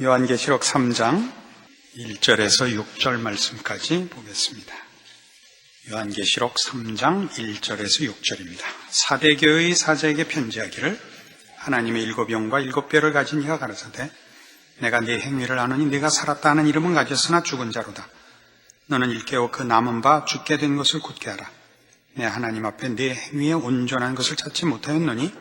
요한계시록 3장 1절에서 6절 말씀까지 보겠습니다. 요한계시록 3장 1절에서 6절입니다. 사대교회의 사자에게 편지하기를 하나님의 일곱 영과 일곱 뼈를 가진 이가 가라사대 내가 네 행위를 아노니 네가 살았다 하는 이름은 가졌으나 죽은 자로다. 너는 일깨워 그 남은 바 죽게 된 것을 굳게 하라. 내 하나님 앞에 네 행위에 온전한 것을 찾지 못하였노니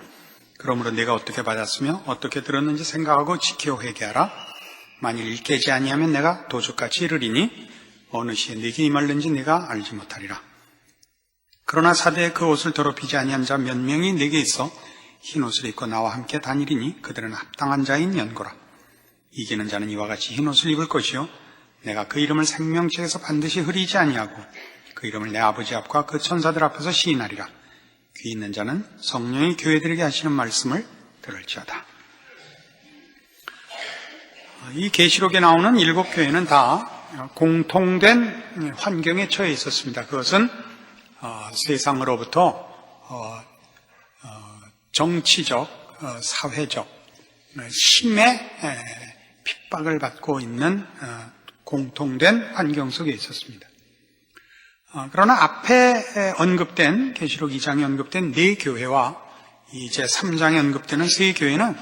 그러므로 네가 어떻게 받았으며 어떻게 들었는지 생각하고 지켜 회개하라. 만일 일깨지 아니하면 내가 도적같이 이르리니 어느 시에 네게 임할는지 네가 알지 못하리라. 그러나 사대에 그 옷을 더럽히지 아니한 자 몇 명이 네게 있어 흰 옷을 입고 나와 함께 다니리니 그들은 합당한 자인 연고라. 이기는 자는 이와 같이 흰 옷을 입을 것이요 내가 그 이름을 생명책에서 반드시 흐리지 아니하고 그 이름을 내 아버지 앞과 그 천사들 앞에서 시인하리라. 귀 있는 자는 성령이 교회들에게 하시는 말씀을 들을지어다. 이 계시록에 나오는 일곱 교회는 다 공통된 환경에 처해 있었습니다. 그것은 세상으로부터 정치적, 사회적, 심의 핍박을 받고 있는 공통된 환경 속에 있었습니다. 그러나 앞에 언급된 계시록 2장에 언급된 네 교회와 이제 3장에 언급되는 세 교회는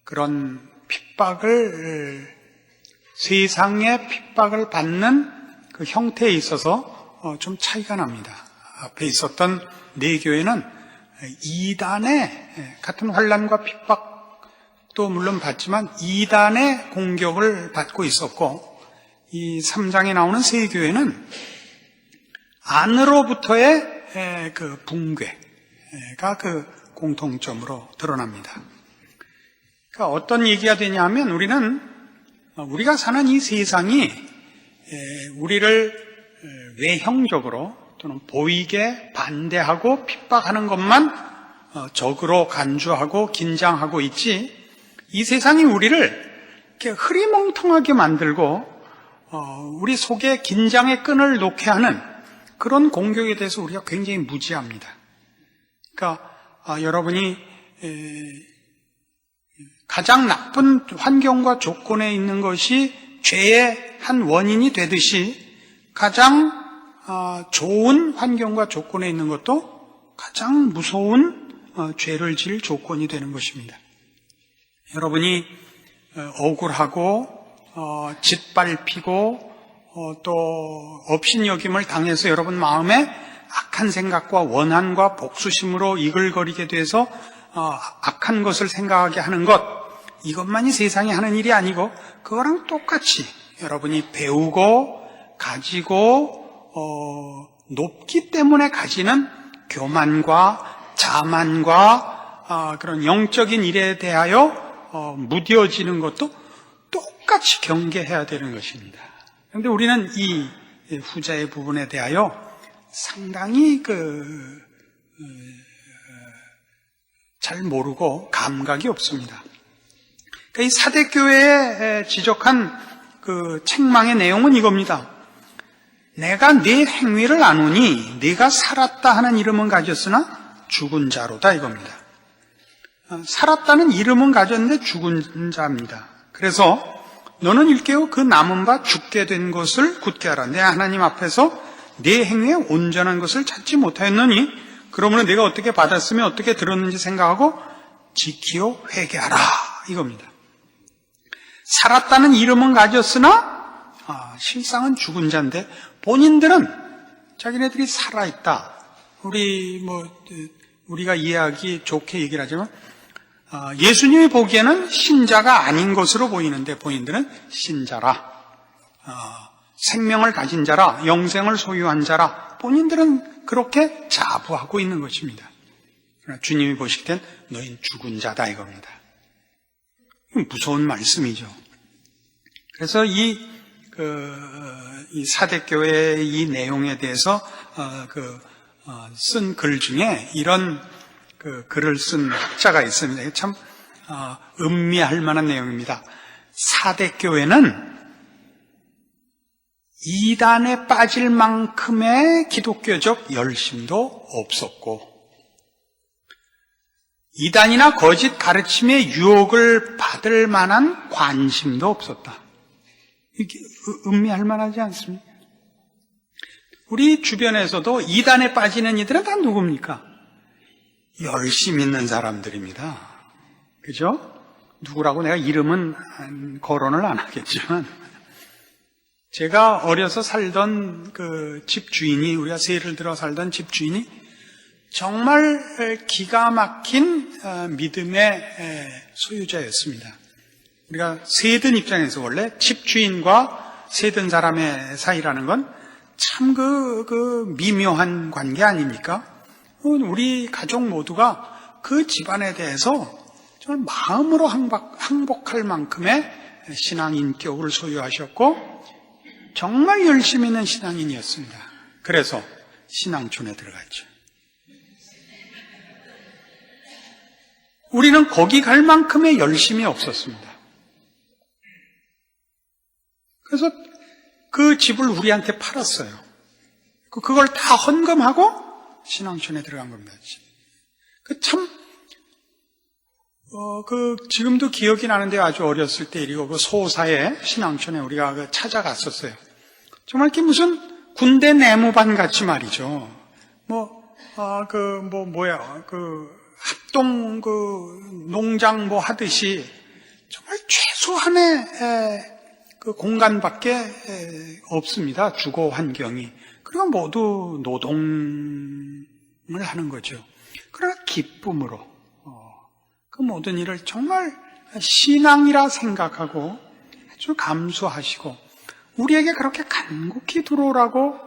그런 핍박을 세상의 핍박을 받는 그 형태에 있어서 좀 차이가 납니다. 앞에 있었던 네 교회는 이단의 같은 환난과 핍박도 물론 받지만 이단의 공격을 받고 있었고 이 3장에 나오는 세 교회는 안으로부터의 그 붕괴가 그 공통점으로 드러납니다. 그러니까 어떤 얘기가 되냐면 우리가 사는 이 세상이 우리를 외형적으로 또는 보이게 반대하고 핍박하는 것만 적으로 간주하고 긴장하고 있지 이 세상이 우리를 이렇게 흐리멍텅하게 만들고 우리 속에 긴장의 끈을 놓게 하는 그런 공격에 대해서 우리가 굉장히 무지합니다. 그러니까 여러분이 가장 나쁜 환경과 조건에 있는 것이 죄의 한 원인이 되듯이 가장 좋은 환경과 조건에 있는 것도 가장 무서운 죄를 지을 조건이 되는 것입니다. 여러분이 억울하고 짓밟히고 또 업신여김을 당해서 여러분 마음에 악한 생각과 원한과 복수심으로 이글거리게 돼서 악한 것을 생각하게 하는 것, 이것만이 세상에 하는 일이 아니고 그거랑 똑같이 여러분이 배우고 가지고 높기 때문에 가지는 교만과 자만과 그런 영적인 일에 대하여 무뎌지는 것도 똑같이 경계해야 되는 것입니다. 그런데 우리는 이 후자의 부분에 대하여 상당히 잘 모르고 감각이 없습니다. 그러니까 이 사대교회에 지적한 그 책망의 내용은 이겁니다. 내가 네 행위를 아노니 네가 살았다 하는 이름은 가졌으나 죽은 자로다 이겁니다. 살았다는 이름은 가졌는데 죽은 자입니다. 그래서 너는 일깨워 그 남은 바 죽게 된 것을 굳게 하라. 내 하나님 앞에서 네 행위에 온전한 것을 찾지 못하였느니 그러므로 내가 어떻게 받았으며 어떻게 들었는지 생각하고 지키어 회개하라 이겁니다. 살았다는 이름은 가졌으나 실상은 죽은 자인데 본인들은 자기네들이 살아있다. 우리가 이해하기 좋게 얘기를 하지만 예수님이 보기에는 신자가 아닌 것으로 보이는데 본인들은 신자라, 생명을 가진 자라, 영생을 소유한 자라 본인들은 그렇게 자부하고 있는 것입니다. 그러나 주님이 보실 땐 너희는 죽은 자다 이겁니다. 무서운 말씀이죠. 그래서 이 사대교회의 이 내용에 대해서 쓴 글 중에 이런 글을 쓴 학자가 있습니다. 참 음미할 만한 내용입니다. 사대교회는 이단에 빠질 만큼의 기독교적 열심도 없었고 이단이나 거짓 가르침의 유혹을 받을 만한 관심도 없었다. 이게 음미할 만하지 않습니까? 우리 주변에서도 이단에 빠지는 이들은 다 누굽니까? 열심 있는 사람들입니다. 그죠? 누구라고 내가 이름은 거론을 안 하겠지만, 제가 어려서 살던 그 집주인이, 우리가 세를 들어 살던 집주인이 정말 기가 막힌 믿음의 소유자였습니다. 우리가 세든 입장에서 원래 집주인과 세든 사람의 사이라는 건 참 미묘한 관계 아닙니까? 우리 가족 모두가 그 집안에 대해서 정말 마음으로 항복할 만큼의 신앙 인격을 소유하셨고 정말 열심히 있는 신앙인이었습니다. 그래서 신앙촌에 들어갔죠. 우리는 거기 갈 만큼의 열심이 없었습니다. 그래서 그 집을 우리한테 팔았어요. 그걸 다 헌금하고 신앙촌에 들어간 겁니다. 지금도 기억이 나는데 아주 어렸을 때 일이고, 그 소사의 신앙촌에 우리가 찾아갔었어요. 정말 무슨 군대 내무반 같이 말이죠. 합동 농장 하듯이 정말 최소한의 그 공간밖에 없습니다. 주거 환경이. 그리고 모두 노동을 하는 거죠. 그러나 기쁨으로 그 모든 일을 정말 신앙이라 생각하고 아주 감수하시고 우리에게 그렇게 간곡히 들어오라고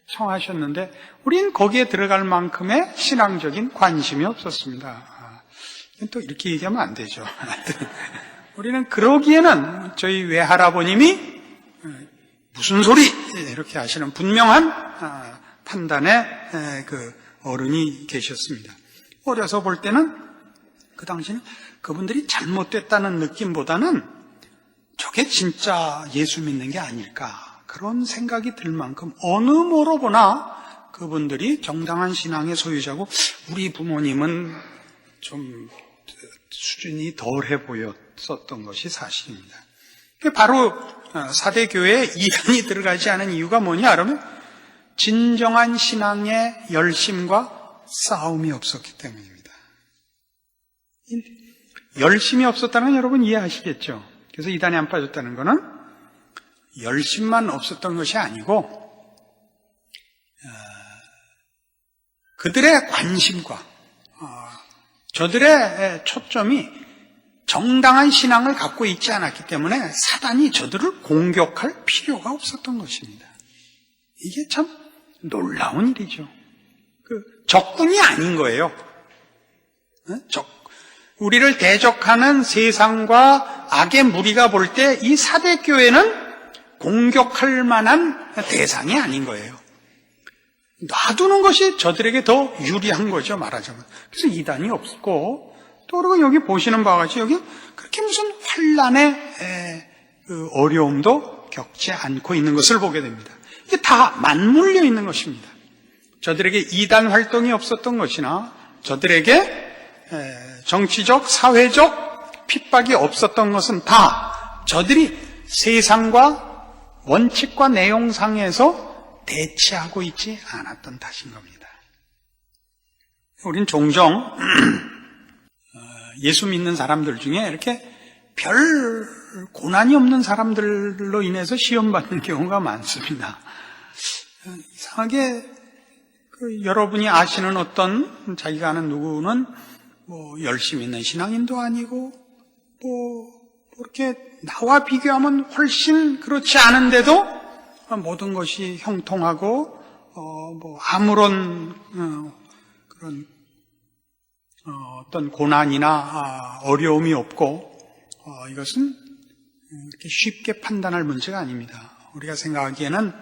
청하셨는데 우린 거기에 들어갈 만큼의 신앙적인 관심이 없었습니다. 또 이렇게 얘기하면 안 되죠. 우리는 그러기에는 저희 외할아버님이 무슨 소리 이렇게 하시는 분명한 판단의 그 어른이 계셨습니다. 어려서 볼 때는 그 당시는 그분들이 잘못됐다는 느낌보다는 저게 진짜 예수 믿는 게 아닐까 그런 생각이 들 만큼 어느 뭐로 보나 그분들이 정당한 신앙의 소유자고 우리 부모님은 좀 수준이 덜해 보였었던 것이 사실입니다. 바로 사대교회에 이단이 들어가지 않은 이유가 뭐냐 그러면 진정한 신앙의 열심과 싸움이 없었기 때문입니다. 열심이 없었다는 건 여러분 이해하시겠죠? 그래서 이단에 안 빠졌다는 것은 열심만 없었던 것이 아니고 그들의 관심과 저들의 초점이 정당한 신앙을 갖고 있지 않았기 때문에 사단이 저들을 공격할 필요가 없었던 것입니다. 이게 참 놀라운 일이죠. 적군이 아닌 거예요. 우리를 대적하는 세상과 악의 무리가 볼 때 이 사대교회는 공격할 만한 대상이 아닌 거예요. 놔두는 것이 저들에게 더 유리한 거죠, 말하자면. 그래서 이단이 없고, 또 그리고 여기 보시는 바와 같이 여기 그렇게 무슨 환란의 어려움도 겪지 않고 있는 것을 보게 됩니다. 이게 다 맞물려 있는 것입니다. 저들에게 이단 활동이 없었던 것이나 저들에게 정치적, 사회적 핍박이 없었던 것은 다 저들이 세상과 원칙과 내용상에서 대치하고 있지 않았던 탓인 겁니다. 우린 종종 예수 믿는 사람들 중에 이렇게 별 고난이 없는 사람들로 인해서 시험받는 경우가 많습니다. 이상하게 여러분이 아시는 어떤 자기가 아는 누구는 열심히 있는 신앙인도 아니고 이렇게 나와 비교하면 훨씬 그렇지 않은데도 모든 것이 형통하고 아무런 그런 어떤 고난이나 어려움이 없고 이것은 이렇게 쉽게 판단할 문제가 아닙니다. 우리가 생각하기에는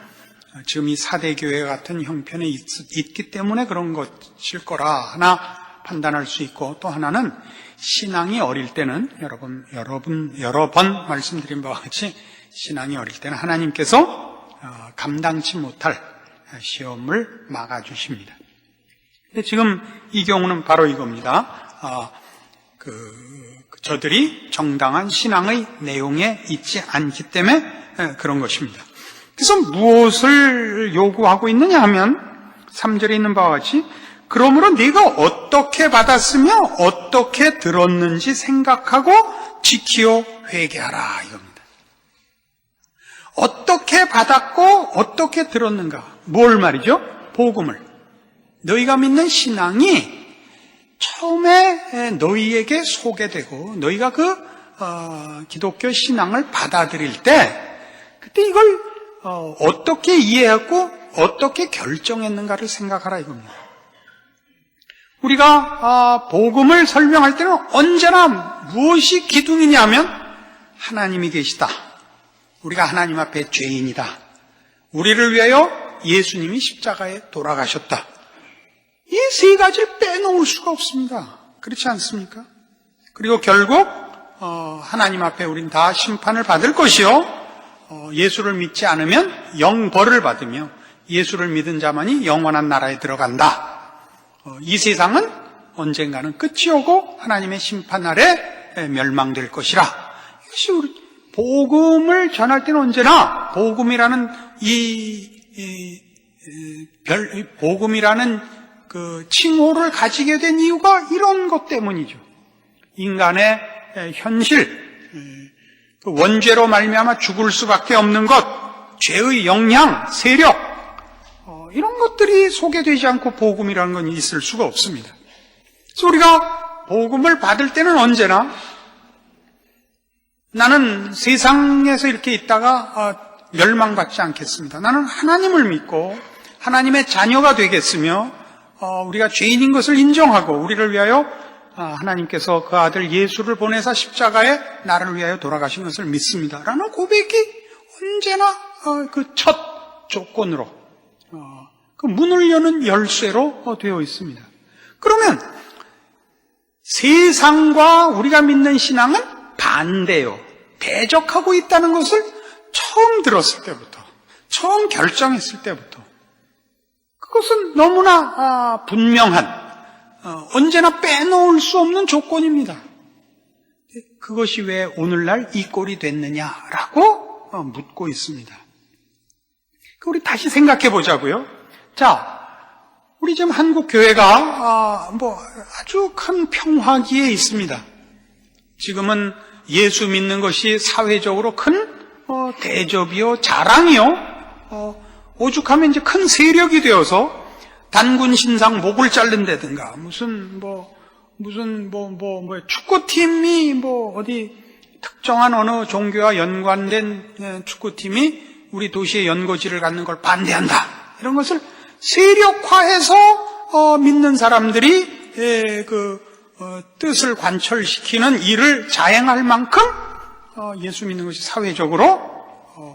지금 이 사대교회 같은 형편에 있기 때문에 그런 것일 거라 하나 판단할 수 있고 또 하나는 신앙이 어릴 때는 여러 번 말씀드린 바와 같이 신앙이 어릴 때는 하나님께서 감당치 못할 시험을 막아주십니다. 지금 이 경우는 바로 이겁니다. 저들이 정당한 신앙의 내용에 있지 않기 때문에 그런 것입니다. 그래서 무엇을 요구하고 있느냐 하면 3절에 있는 바와 같이 그러므로 네가 어떻게 받았으며 어떻게 들었는지 생각하고 지키어 회개하라 이겁니다. 어떻게 받았고 어떻게 들었는가? 뭘 말이죠? 복음을. 너희가 믿는 신앙이 처음에 너희에게 소개되고 너희가 기독교 신앙을 받아들일 때 그때 이걸 어떻게 이해하고 어떻게 결정했는가를 생각하라 이겁니다. 우리가 복음을 설명할 때는 언제나 무엇이 기둥이냐 하면 하나님이 계시다. 우리가 하나님 앞에 죄인이다. 우리를 위하여 예수님이 십자가에 돌아가셨다. 이 세 가지를 빼놓을 수가 없습니다. 그렇지 않습니까? 그리고 결국 하나님 앞에 우린 다 심판을 받을 것이요 예수를 믿지 않으면 영벌을 받으며 예수를 믿은 자만이 영원한 나라에 들어간다. 이 세상은 언젠가는 끝이 오고 하나님의 심판 아래 멸망될 것이라. 이것이 우리 복음을 전할 때는 언제나 복음이라는 복음이라는 그 칭호를 가지게 된 이유가 이런 것 때문이죠. 인간의 현실, 원죄로 말미암아 죽을 수밖에 없는 것, 죄의 영향, 세력, 이런 것들이 소개되지 않고 복음이라는 건 있을 수가 없습니다. 그래서 우리가 복음을 받을 때는 언제나 나는 세상에서 이렇게 있다가 멸망받지 않겠습니다. 나는 하나님을 믿고 하나님의 자녀가 되겠으며 우리가 죄인인 것을 인정하고 우리를 위하여 하나님께서 그 아들 예수를 보내사 십자가에 나를 위하여 돌아가신 것을 믿습니다. 라는 고백이 언제나 그 첫 조건으로 그 문을 여는 열쇠로 되어 있습니다. 그러면 세상과 우리가 믿는 신앙은 반대요. 대적하고 있다는 것을 처음 들었을 때부터, 처음 결정했을 때부터 그것은 너무나 분명한, 언제나 빼놓을 수 없는 조건입니다. 그것이 왜 오늘날 이 꼴이 됐느냐라고 묻고 있습니다. 우리 다시 생각해 보자고요. 자, 우리 지금 한국 교회가 아주 큰 평화기에 있습니다. 지금은 예수 믿는 것이 사회적으로 큰 대접이요, 자랑이요, 오죽하면 이제 큰 세력이 되어서 단군 신상 목을 자른다든가 무슨 축구팀이 어디 특정한 어느 종교와 연관된 축구팀이 우리 도시의 연고지를 갖는 걸 반대한다. 이런 것을 세력화해서 믿는 사람들이 뜻을 관철시키는 일을 자행할 만큼 예수 믿는 것이 사회적으로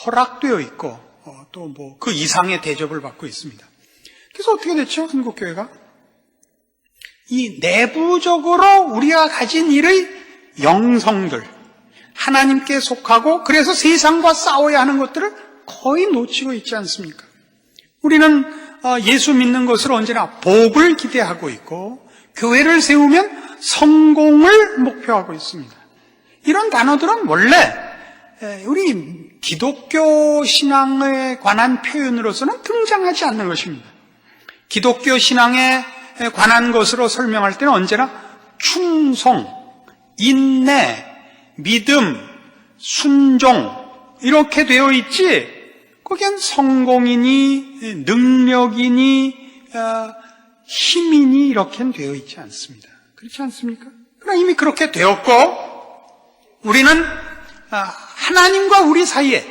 허락되어 있고 또 그 이상의 대접을 받고 있습니다. 그래서 어떻게 됐죠? 한국교회가 이 내부적으로 우리가 가진 일의 영성들, 하나님께 속하고 그래서 세상과 싸워야 하는 것들을 거의 놓치고 있지 않습니까? 우리는 예수 믿는 것을 언제나 복을 기대하고 있고 교회를 세우면 성공을 목표하고 있습니다. 이런 단어들은 원래 우리 기독교 신앙에 관한 표현으로서는 등장하지 않는 것입니다. 기독교 신앙에 관한 것으로 설명할 때는 언제나 충성, 인내, 믿음, 순종 이렇게 되어 있지 거기엔 성공이니 능력이니 힘이니 이렇게는 되어 있지 않습니다. 그렇지 않습니까? 그러나 이미 그렇게 되었고 우리는 하나님과 우리 사이에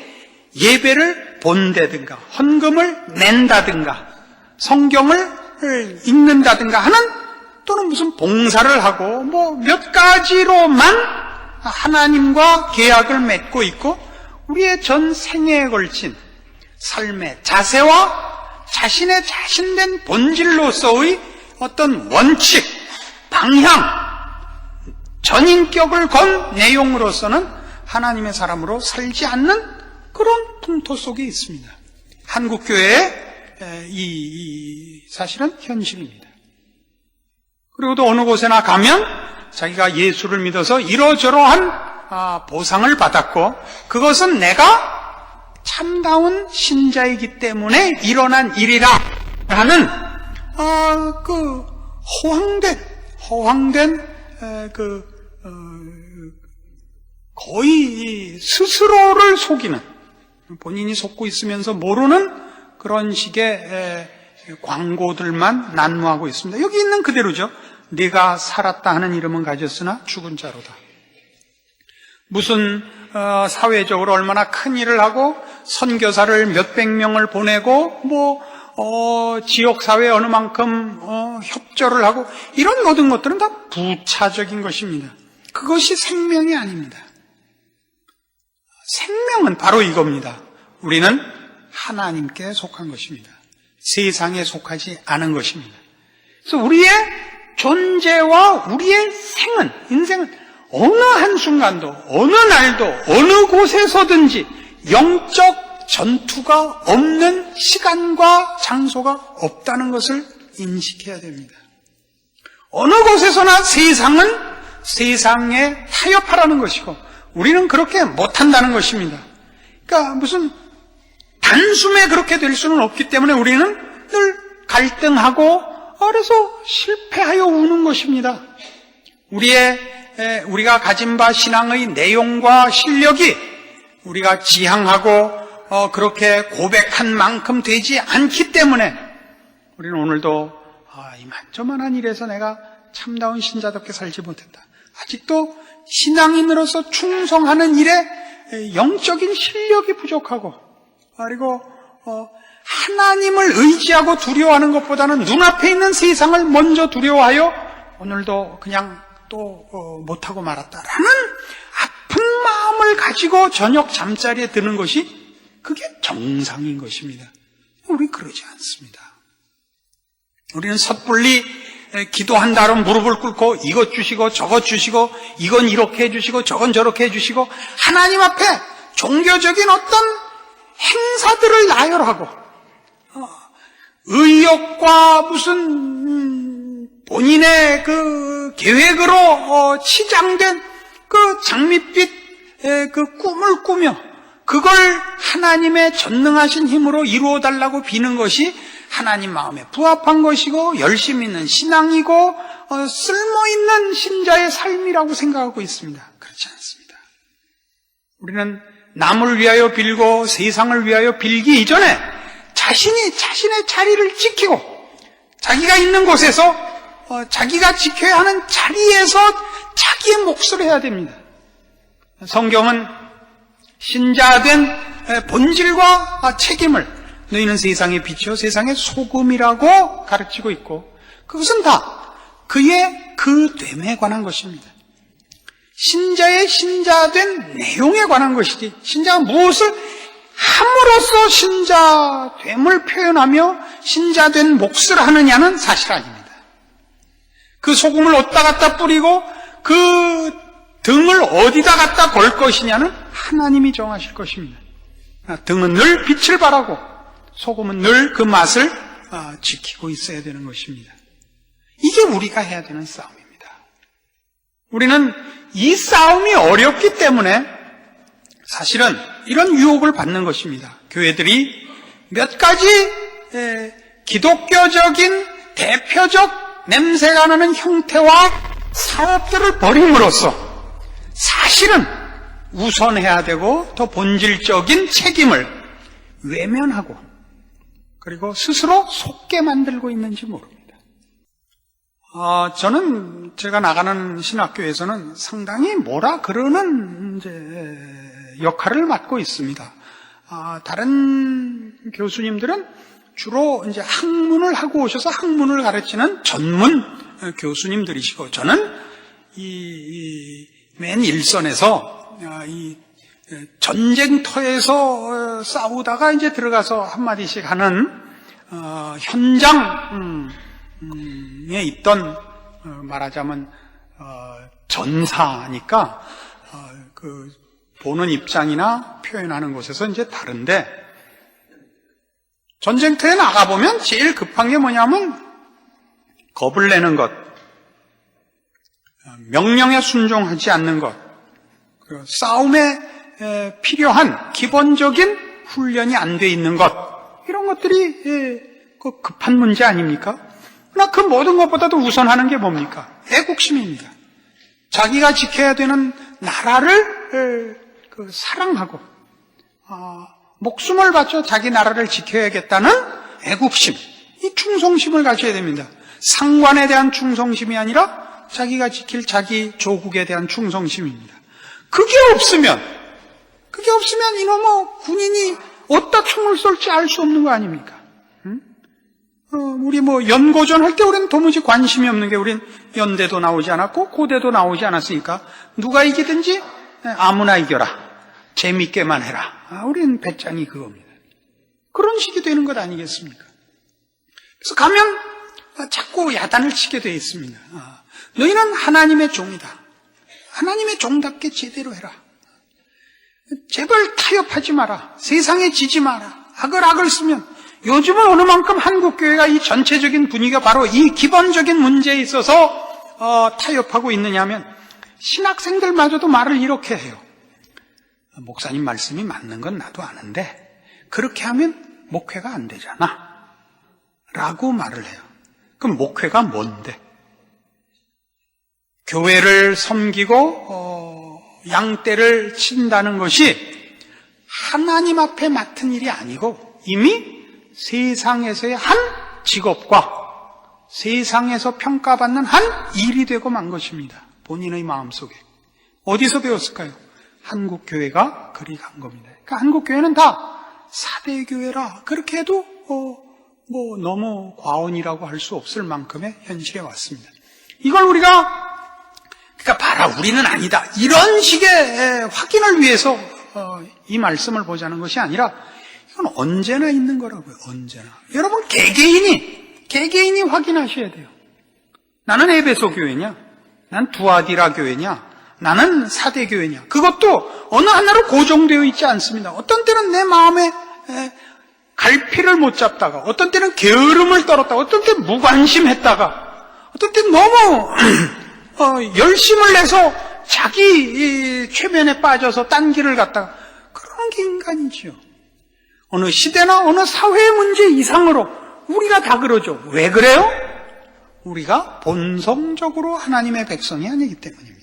예배를 본다든가 헌금을 낸다든가 성경을 읽는다든가 하는 또는 무슨 봉사를 하고 몇 가지로만 하나님과 계약을 맺고 있고 우리의 전 생애에 걸친 삶의 자세와 자신의 자신된 본질로서의 어떤 원칙, 방향, 전인격을 건 내용으로서는 하나님의 사람으로 살지 않는 그런 풍토 속에 있습니다. 한국교회의 이 사실은 현실입니다. 그리고 또 어느 곳에나 가면 자기가 예수를 믿어서 이러저러한 보상을 받았고 그것은 내가 참다운 신자이기 때문에 일어난 일이라 하는 그 허황된 거의 스스로를 속이는, 본인이 속고 있으면서 모르는 그런 식의 광고들만 난무하고 있습니다. 여기 있는 그대로죠. 네가 살았다 하는 이름은 가졌으나 죽은 자로다. 무슨 사회적으로 얼마나 큰 일을 하고 선교사를 몇백 명을 보내고 지역사회에 어느 만큼 협조를 하고 이런 모든 것들은 다 부차적인 것입니다. 그것이 생명이 아닙니다. 생명은 바로 이겁니다. 우리는 하나님께 속한 것입니다. 세상에 속하지 않은 것입니다. 그래서 우리의 존재와 우리의 인생은 어느 한순간도, 어느 날도, 어느 곳에서든지 영적 전투가 없는 시간과 장소가 없다는 것을 인식해야 됩니다. 어느 곳에서나 세상은 세상에 타협하라는 것이고 우리는 그렇게 못한다는 것입니다. 그러니까 무슨 단숨에 그렇게 될 수는 없기 때문에 우리는 늘 갈등하고 그래서 실패하여 우는 것입니다. 우리가 가진 바 신앙의 내용과 실력이 우리가 지향하고 그렇게 고백한 만큼 되지 않기 때문에 우리는 오늘도 이만저만한 일에서 내가 참다운 신자답게 살지 못했다. 아직도 신앙인으로서 충성하는 일에 영적인 실력이 부족하고 그리고 하나님을 의지하고 두려워하는 것보다는 눈앞에 있는 세상을 먼저 두려워하여 오늘도 그냥 또 못하고 말았다라는 아픈 마음을 가지고 저녁 잠자리에 드는 것이 그게 정상인 것입니다. 우리는 그러지 않습니다. 우리는 섣불리 기도한다 하면 무릎을 꿇고 이것 주시고 저것 주시고 이건 이렇게 해주시고 저건 저렇게 해주시고 하나님 앞에 종교적인 어떤 행사들을 나열하고 의욕과 무슨 본인의 그 계획으로 치장된 그 장밋빛 그 꿈을 꾸며 그걸 하나님의 전능하신 힘으로 이루어 달라고 비는 것이 하나님 마음에 부합한 것이고 열심 있는 신앙이고 쓸모있는 신자의 삶이라고 생각하고 있습니다. 그렇지 않습니다. 우리는 남을 위하여 빌고 세상을 위하여 빌기 이전에 자신의 자리를 지키고 자기가 있는 곳에서 자기가 지켜야 하는 자리에서 자기의 몫을 해야 됩니다. 성경은 신자된 본질과 책임을 너희는 세상의 빛이요 세상의 소금이라고 가르치고 있고 그것은 다 그의 그 됨에 관한 것입니다. 신자의 신자된 내용에 관한 것이지 신자가 무엇을 함으로써 신자됨을 표현하며 신자된 몫을 하느냐는 사실 아닙니다. 그 소금을 어디다 갖다 뿌리고 그 등을 어디다 갖다 걸 것이냐는 하나님이 정하실 것입니다. 등은 늘 빛을 발하고 소금은 늘 그 맛을 지키고 있어야 되는 것입니다. 이게 우리가 해야 되는 싸움입니다. 우리는 이 싸움이 어렵기 때문에 사실은 이런 유혹을 받는 것입니다. 교회들이 몇 가지 기독교적인 대표적 냄새가 나는 형태와 사업들을 벌임으로써 사실은 우선해야 되고 더 본질적인 책임을 외면하고 그리고 스스로 속게 만들고 있는지 모릅니다. 저는 제가 나가는 신학교에서는 상당히 뭐라 그러는 역할을 맡고 있습니다. 다른 교수님들은 주로 이제 학문을 하고 오셔서 학문을 가르치는 전문 교수님들이시고 저는 맨 일선에서 이 전쟁터에서 싸우다가 이제 들어가서 한마디씩 하는 현장에 있던 말하자면 전사니까 그 보는 입장이나 표현하는 곳에서 이제 다른데 전쟁터에 나가보면 제일 급한 게 뭐냐면 겁을 내는 것, 명령에 순종하지 않는 것, 싸움에 필요한 기본적인 훈련이 안 돼 있는 것, 이런 것들이 급한 문제 아닙니까? 그러나 그 모든 것보다도 우선하는 게 뭡니까? 애국심입니다. 자기가 지켜야 되는 나라를 사랑하고 목숨을 바쳐 자기 나라를 지켜야겠다는 애국심, 이 충성심을 가져야 됩니다. 상관에 대한 충성심이 아니라 자기가 지킬 자기 조국에 대한 충성심입니다. 그게 없으면 이놈의 군인이 어디다 총을 쏠지 알 수 없는 거 아닙니까? 우리 연고전 할 때 우리는 도무지 관심이 없는 게, 우린 연대도 나오지 않았고 고대도 나오지 않았으니까 누가 이기든지 아무나 이겨라, 재밌게만 해라. 우린 배짱이 그겁니다. 그런 식이 되는 것 아니겠습니까? 그래서 가면 자꾸 야단을 치게 되어 있습니다. 너희는 하나님의 종이다. 하나님의 종답게 제대로 해라. 제발 타협하지 마라. 세상에 지지 마라. 악을 쓰면, 요즘은 어느 만큼 한국교회가 이 전체적인 분위기가 바로 이 기본적인 문제에 있어서 타협하고 있느냐 하면, 신학생들마저도 말을 이렇게 해요. 목사님 말씀이 맞는 건 나도 아는데 그렇게 하면 목회가 안 되잖아 라고 말을 해요. 그럼 목회가 뭔데? 교회를 섬기고 양떼를 친다는 것이 하나님 앞에 맡은 일이 아니고 이미 세상에서의 한 직업과 세상에서 평가받는 한 일이 되고 만 것입니다. 본인의 마음속에. 어디서 배웠을까요? 한국교회가 그리 간 겁니다. 그러니까 한국교회는 다 사대교회라 그렇게 해도 너무 과언이라고 할 수 없을 만큼의 현실에 왔습니다. 이걸 우리가 봐라, 우리는 아니다, 이런 식의 확인을 위해서 이 말씀을 보자는 것이 아니라 이건 언제나 있는 거라고요. 언제나. 여러분 개개인이 확인하셔야 돼요. 나는 에베소 교회냐? 난 두아디라 교회냐? 나는 사대교회냐? 그것도 어느 하나로 고정되어 있지 않습니다. 어떤 때는 내 마음에 갈피를 못 잡다가, 어떤 때는 게으름을 떨었다가, 어떤 때는 무관심했다가, 어떤 때는 너무 열심을 내서 자기 최면에 빠져서 딴 길을 갔다가, 그런 게 인간이죠. 어느 시대나 어느 사회의 문제 이상으로 우리가 다 그러죠. 왜 그래요? 우리가 본성적으로 하나님의 백성이 아니기 때문입니다.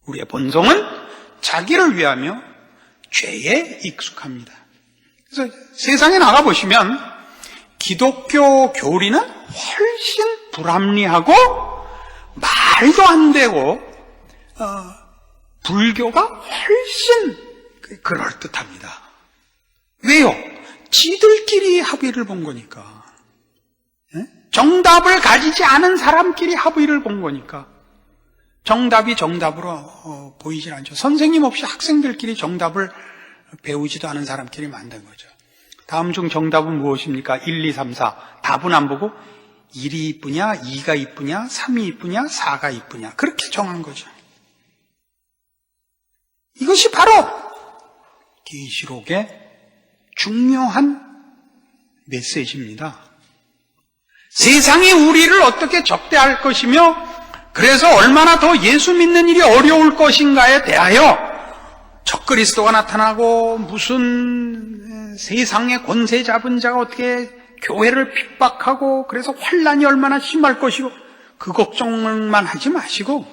우리의 본성은 자기를 위하며 죄에 익숙합니다. 그래서 세상에 나가보시면 기독교 교리는 훨씬 불합리하고 말도 안 되고 불교가 훨씬 그럴듯합니다. 왜요? 지들끼리 합의를 본 거니까. 정답을 가지지 않은 사람끼리 합의를 본 거니까. 정답이 정답으로 보이질 않죠. 선생님 없이 학생들끼리 정답을 배우지도 않은 사람끼리 만든 거죠. 다음 중 정답은 무엇입니까? 1, 2, 3, 4. 답은 안 보고 1이 이쁘냐, 2가 이쁘냐, 3이 이쁘냐, 4가 이쁘냐. 그렇게 정한 거죠. 이것이 바로 계시록의 중요한 메시지입니다. 세상이 우리를 어떻게 적대할 것이며 그래서 얼마나 더 예수 믿는 일이 어려울 것인가에 대하여 적그리스도가 나타나고 무슨 세상의 권세 잡은 자가 어떻게 교회를 핍박하고 그래서 환난이 얼마나 심할 것이고 그 걱정만 하지 마시고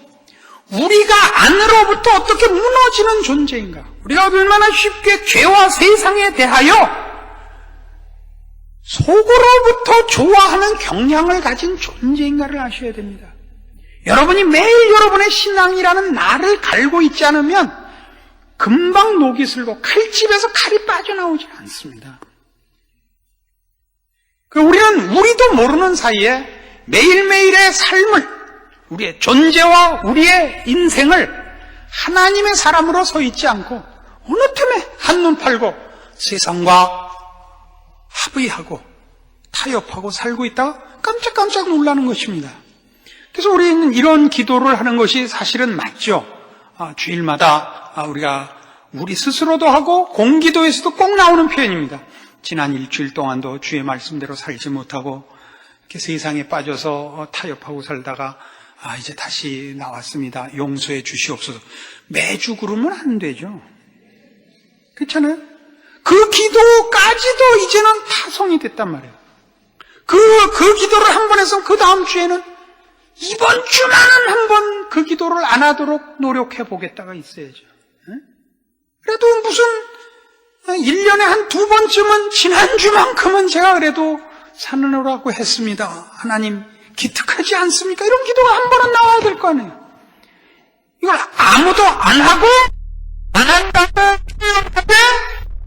우리가 안으로부터 어떻게 무너지는 존재인가, 우리가 얼마나 쉽게 죄와 세상에 대하여 속으로부터 좋아하는 경향을 가진 존재인가를 아셔야 됩니다. 여러분이 매일 여러분의 신앙이라는 날을 갈고 있지 않으면 금방 녹이 슬고 칼집에서 칼이 빠져나오지 않습니다. 우리도 모르는 사이에 매일매일의 삶을, 우리의 존재와 우리의 인생을 하나님의 사람으로 서 있지 않고 어느 틈에 한눈 팔고 세상과 합의하고 타협하고 살고 있다가 깜짝깜짝 놀라는 것입니다. 그래서 우리는 이런 기도를 하는 것이 사실은 맞죠. 주일마다 우리가 우리 스스로도 하고 공기도에서도 꼭 나오는 표현입니다. 지난 일주일 동안도 주의 말씀대로 살지 못하고 이렇게 세상에 빠져서 타협하고 살다가 이제 다시 나왔습니다. 용서해 주시옵소서. 매주 그러면 안 되죠. 그렇잖아요? 그 기도까지도 이제는 파송이 됐단 말이에요. 그 기도를 한 번 해서 그 다음 주에는 이번 주만은 한 번 그 기도를 안 하도록 노력해 보겠다가 있어야죠. 그래도 무슨 1년에 한 2번쯤은 지난주만큼은 제가 그래도 사느라고 했습니다. 하나님 기특하지 않습니까? 이런 기도가 한 번은 나와야 될 거 아니에요. 이걸 아무도 안 하고 안 한다고 표현하되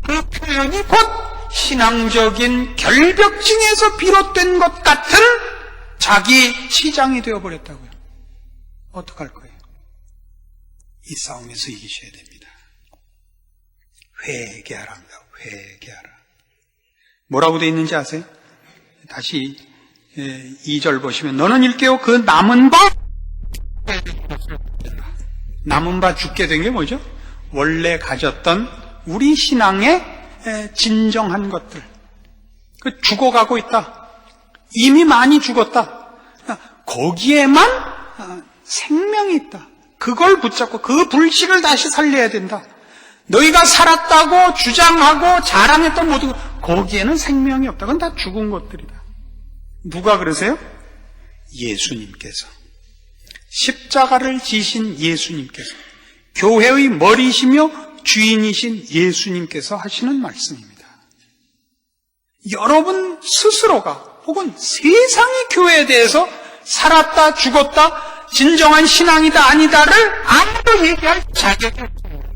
그 표현이 곧 신앙적인 결벽증에서 비롯된 것 같은 자기 치장이 되어버렸다고요. 어떡할 거예요? 이 싸움에서 이기셔야 됩니다. 회개하랍니다. 회개하라. 뭐라고 되어 있는지 아세요? 다시 2절 보시면 너는 일깨워 그 남은 바 죽게 된 게 뭐죠? 원래 가졌던 우리 신앙의 진정한 것들, 죽어가고 있다. 이미 많이 죽었다. 거기에만 생명이 있다. 그걸 붙잡고 그 불씨를 다시 살려야 된다. 너희가 살았다고 주장하고 자랑했던 모든 거기에는 생명이 없다. 그건 다 죽은 것들이다. 누가 그러세요? 예수님께서, 십자가를 지신 예수님께서, 교회의 머리시며 주인이신 예수님께서 하시는 말씀입니다. 여러분 스스로가 혹은 세상의 교회에 대해서 살았다 죽었다 진정한 신앙이다 아니다를 아무도 얘기할 자격이 없어요.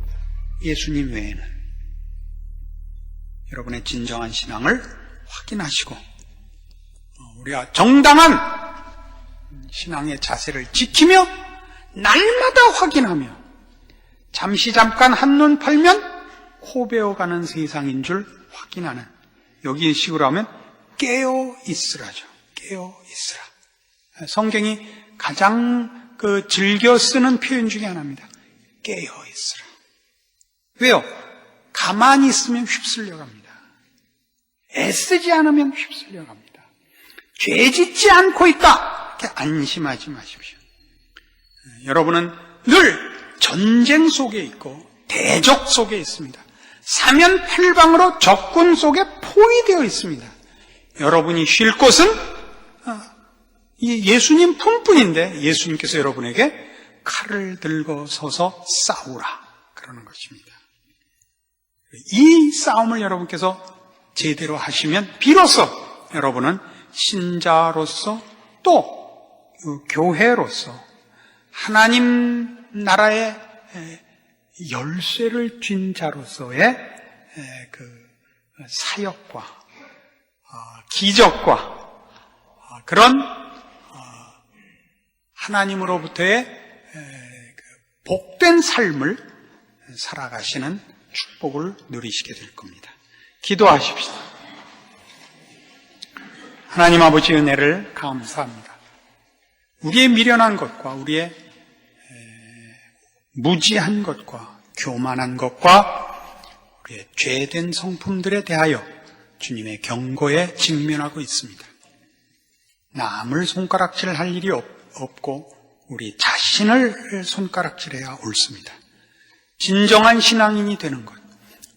예수님 외에는. 여러분의 진정한 신앙을 확인하시고 우리가 정당한 신앙의 자세를 지키며 날마다 확인하며 잠깐 한눈 팔면 코 베어가는 세상인 줄 확인하는, 여기 식으로 하면 깨어 있으라죠. 깨어 있으라. 성경이 가장 즐겨 쓰는 표현 중에 하나입니다. 깨어 있으라. 왜요? 가만히 있으면 휩쓸려 갑니다. 애쓰지 않으면 휩쓸려 갑니다. 죄 짓지 않고 있다. 이렇게 안심하지 마십시오. 여러분은 늘 전쟁 속에 있고 대적 속에 있습니다. 사면팔방으로 적군 속에 포위되어 있습니다. 여러분이 쉴 곳은 예수님 품뿐인데 예수님께서 여러분에게 칼을 들고 서서 싸우라 그러는 것입니다. 이 싸움을 여러분께서 제대로 하시면 비로소 여러분은 신자로서 또 교회로서 하나님 나라의 열쇠를 쥔 자로서의 사역과 기적과 그런 하나님으로부터의 복된 삶을 살아가시는 축복을 누리시게 될 겁니다. 기도하십시다. 하나님 아버지 은혜를 감사합니다. 우리의 미련한 것과 우리의 무지한 것과 교만한 것과 우리의 죄된 성품들에 대하여 주님의 경고에 직면하고 있습니다. 남을 손가락질할 일이 없고 우리 자신을 손가락질해야 옳습니다. 진정한 신앙인이 되는 것,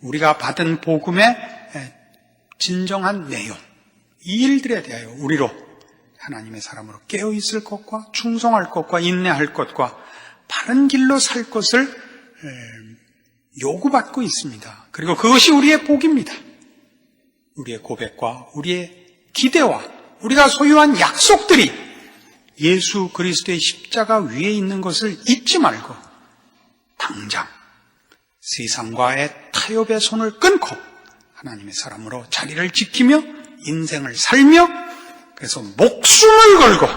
우리가 받은 복음의 진정한 내용, 이 일들에 대하여 우리로 하나님의 사람으로 깨어있을 것과 충성할 것과 인내할 것과 바른 길로 살 것을 요구받고 있습니다. 그리고 그것이 우리의 복입니다. 우리의 고백과 우리의 기대와 우리가 소유한 약속들이 예수 그리스도의 십자가 위에 있는 것을 잊지 말고 당장 세상과의 타협의 손을 끊고 하나님의 사람으로 자리를 지키며 인생을 살며 그래서 목숨을 걸고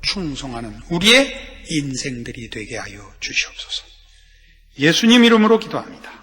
충성하는 우리의 인생들이 되게 하여 주시옵소서. 예수님 이름으로 기도합니다.